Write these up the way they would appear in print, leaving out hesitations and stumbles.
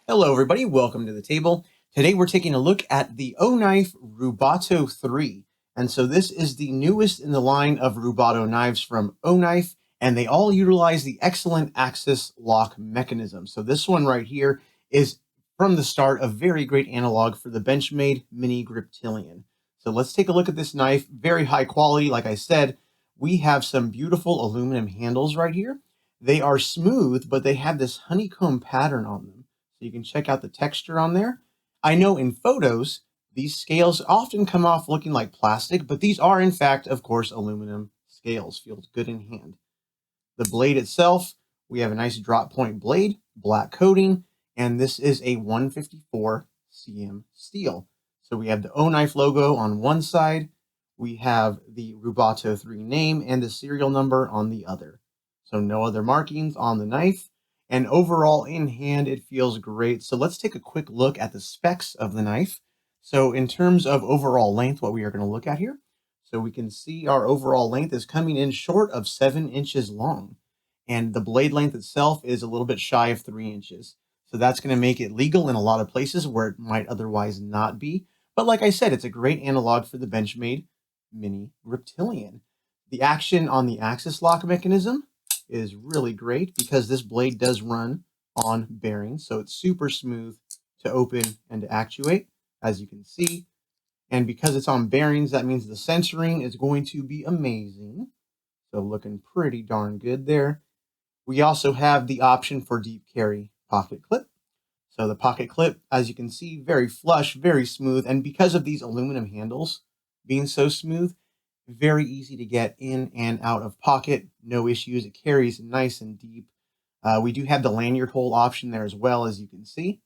Hello everybody, welcome to the table. Today we're taking a look at the OKNIFE Rubato 3. And so this is the newest in the line of Rubato knives from OKNIFE, and they all utilize the excellent axis lock mechanism. So this one right here is from the start a very great analog for the Benchmade Mini Griptilian. So let's take a look at this knife, very high quality. Like I said, we have some beautiful aluminum handles right here. They are smooth, but they have this honeycomb pattern on them. So you can check out the texture on there. I know in photos, these scales often come off looking like plastic, but these are in fact, of course, aluminum scales. Feels good in hand. The blade itself, we have a nice drop point blade, black coating, and this is a 154 cm steel. So we have the OKNIFE logo on one side, we have the Rubato 3 name and the serial number on the other. So no other markings on the knife. And overall in hand, it feels great. So let's take a quick look at the specs of the knife. So in terms of overall length, what we are going to look at here. So we can see our overall length is coming in short of 7 inches long. And the blade length itself is a little bit shy of 3 inches. So that's going to make it legal in a lot of places where it might otherwise not be. But like I said, it's a great analog for the Benchmade Mini Griptilian. The action on the axis lock mechanism is really great because this blade does run on bearings, so it's super smooth to open and to actuate, as you can see. And because it's on bearings, that means the centering is going to be amazing. So looking pretty darn good there. We also have the option for deep carry pocket clip. So the pocket clip, as you can see, very flush, very smooth. And because of these aluminum handles being so smooth, very easy to get in and out of pocket. No issues. It carries nice and deep. We do have the lanyard hole option there as well, as you can see.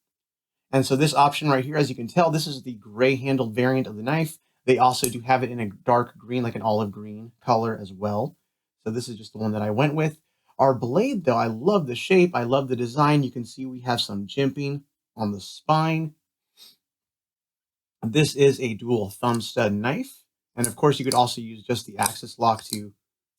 And so this option right here, as you can tell, this is the gray handled variant of the knife. They also do have it in a dark green, like an olive green color as well. So this is just the one that I went with. Our blade, though, I love the shape. I love the design. You can see we have some jimping on the spine. This is a dual thumb stud knife. And of course, you could also use just the axis lock to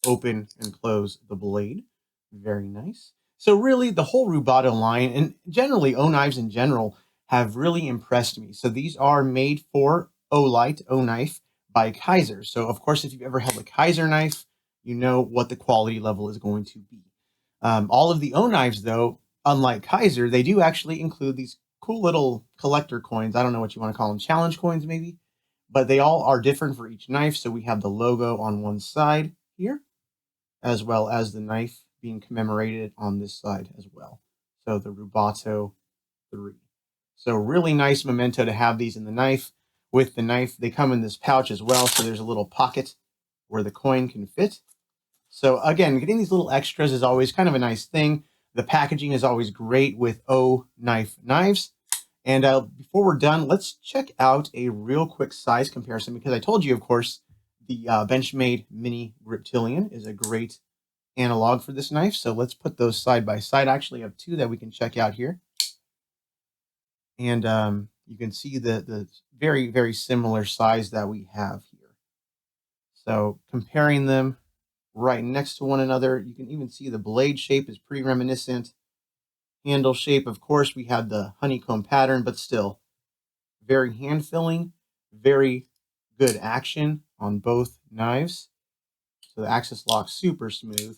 open and close the blade. Very nice. So really, the whole Rubato line, and generally O-knives in general, have really impressed me. So these are made for Olight, O-knife, by Kaiser. So of course, if you've ever held a Kaiser knife, you know what the quality level is going to be. All of the O-knives, though, unlike Kaiser, they do actually include these cool little collector coins. I don't know what you want to call them, challenge coins maybe, but they all are different for each knife. So we have the logo on one side here, as well as the knife being commemorated on this side as well. So the Rubato 3. So really nice memento to have these in the knife. With the knife, they come in this pouch as well. So there's a little pocket where the coin can fit. So again, getting these little extras is always kind of a nice thing. The packaging is always great with OKNIFE knives. And before we're done, let's check out a real quick size comparison because I told you, of course, the Benchmade Mini Griptilian is a great analog for this knife. So let's put those side by side. I actually have two that we can check out here. And you can see the very, very similar size that we have here. So comparing them right next to one another, you can even see the blade shape is pretty reminiscent. Handle shape, of course, we have the honeycomb pattern, but still very hand-filling, very good action on both knives. So the axis lock super smooth.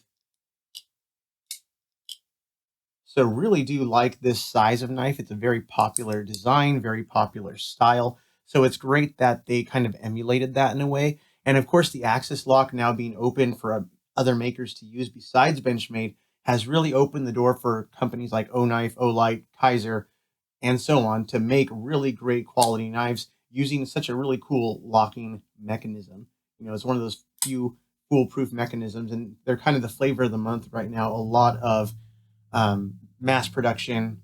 So really do like this size of knife. It's a very popular design, very popular style. So it's great that they kind of emulated that in a way. And of course, the axis lock now being open for other makers to use besides Benchmade has really opened the door for companies like OKNIFE, Olight, Kaiser, and so on to make really great quality knives using such a really cool locking mechanism. You know, it's one of those few foolproof mechanisms, and they're kind of the flavor of the month right now. A lot of mass production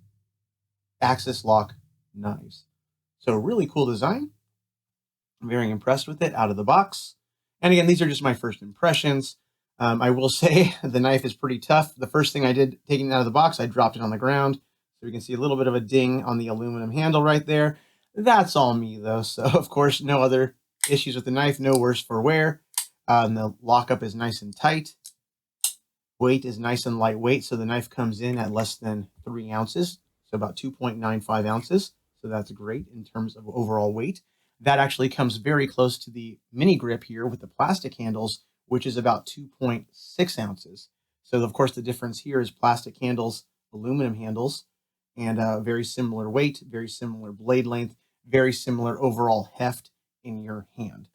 axis lock knives. So really cool design. I'm very impressed with it out of the box. And again, these are just my first impressions. I will say the knife is pretty tough. The first thing I did taking it out of the box, I dropped it on the ground. So you can see a little bit of a ding on the aluminum handle right there. That's all me though. So of course, no other issues with the knife, no worse for wear. And the lockup is nice and tight. Weight is nice and lightweight, so the knife comes in at less than 3 ounces. so about 2.95 ounces. So that's great in terms of overall weight. That actually comes very close to the mini grip here with the plastic handles, which is about 2.6 ounces. So of course the difference here is plastic handles, aluminum handles, and very similar weight, very similar blade length, very similar overall heft in your hand.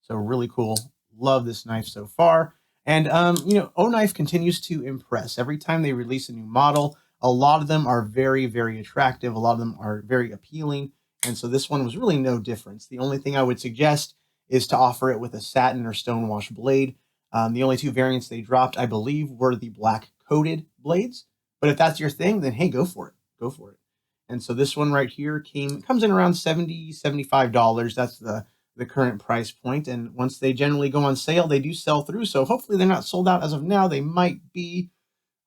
So really cool. Love this knife so far. And, OKNIFE continues to impress. Every time they release a new model, a lot of them are very, very attractive. A lot of them are very appealing. And so this one was really no difference. The only thing I would suggest is to offer it with a satin or stonewash blade. The only two variants they dropped, I believe, were the black coated blades. But if that's your thing, then hey, go for it. Go for it. And so this one right here comes in around $70, $75. That's the current price point. And once they generally go on sale, they do sell through. So hopefully they're not sold out as of now. They might be,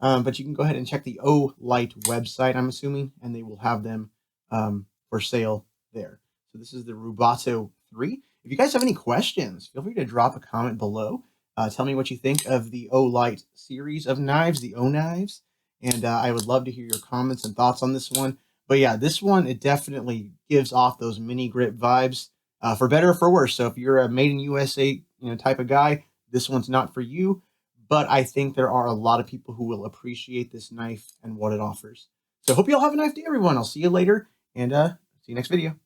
but you can go ahead and check the Olight website, I'm assuming, and they will have them for sale there. So this is the Rubato 3. If you guys have any questions, feel free to drop a comment below. Tell me what you think of the Olight series of knives, the O-Knives. And I would love to hear your comments and thoughts on this one. But yeah, this one, it definitely gives off those mini grip vibes, for better or for worse. So if you're a made in USA, type of guy, this one's not for you. But I think there are a lot of people who will appreciate this knife and what it offers. So hope you all have a nice day, everyone. I'll see you later, and see you next video.